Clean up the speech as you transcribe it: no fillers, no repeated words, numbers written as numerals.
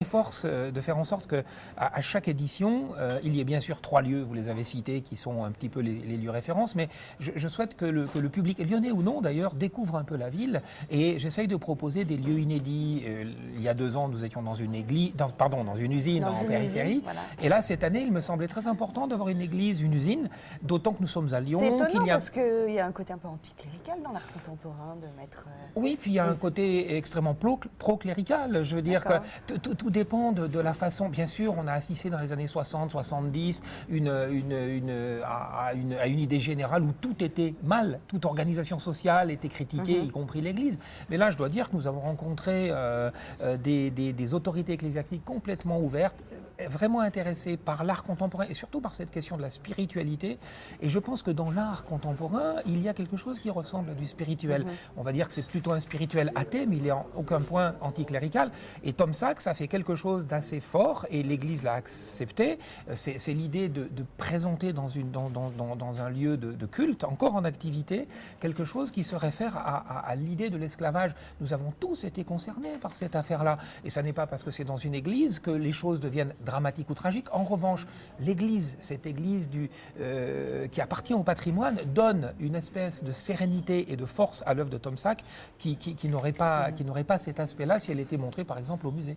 Force de faire en sorte qu'à chaque édition, il y ait bien sûr 3 lieux, vous les avez cités, qui sont un petit peu les lieux références, mais je souhaite que le public, lyonnais ou non d'ailleurs, découvre un peu la ville, et j'essaye de proposer des lieux inédits. Il y a 2 ans, nous étions dans une église, dans une usine en périphérie, voilà. Et là, cette année, il me semblait très important d'avoir une église, une usine, d'autant que nous sommes à Lyon. C'est étonnant parce qu'il y a un côté un peu anticlérical dans l'art contemporain de mettre... Oui, puis il y a un côté extrêmement pro-clérical. Je veux dire que tout dépend de la façon. Bien sûr, on a assisté dans les années 60, 70 à une idée générale où tout était mal. Toute organisation sociale était critiquée, y compris l'Église. Mais là, je dois dire que nous avons rencontré des autorités ecclésiastiques complètement ouvertes, vraiment intéressées par l'art contemporain et surtout par cette question de la spiritualité. Et je pense que dans l'art contemporain, il y a quelque chose qui ressemble à du spirituel. On va dire que c'est plutôt un spirituel athée, mais il n'est en aucun point anticlérical. Et Tom Sachs a fait quelque chose d'assez fort, et l'Église l'a accepté. C'est l'idée de présenter dans un lieu de culte, encore en activité, quelque chose qui se réfère à l'idée de l'esclavage. Nous avons tous été concernés par cette affaire-là. Et ça n'est pas parce que c'est dans une église que les choses deviennent dramatiques ou tragiques. En revanche, l'église, cette église qui appartient au patrimoine, donne une espèce de sérénité et de force à l'œuvre de Tom Sachs qui n'aurait pas cet aspect-là si elle était montrée par exemple au musée.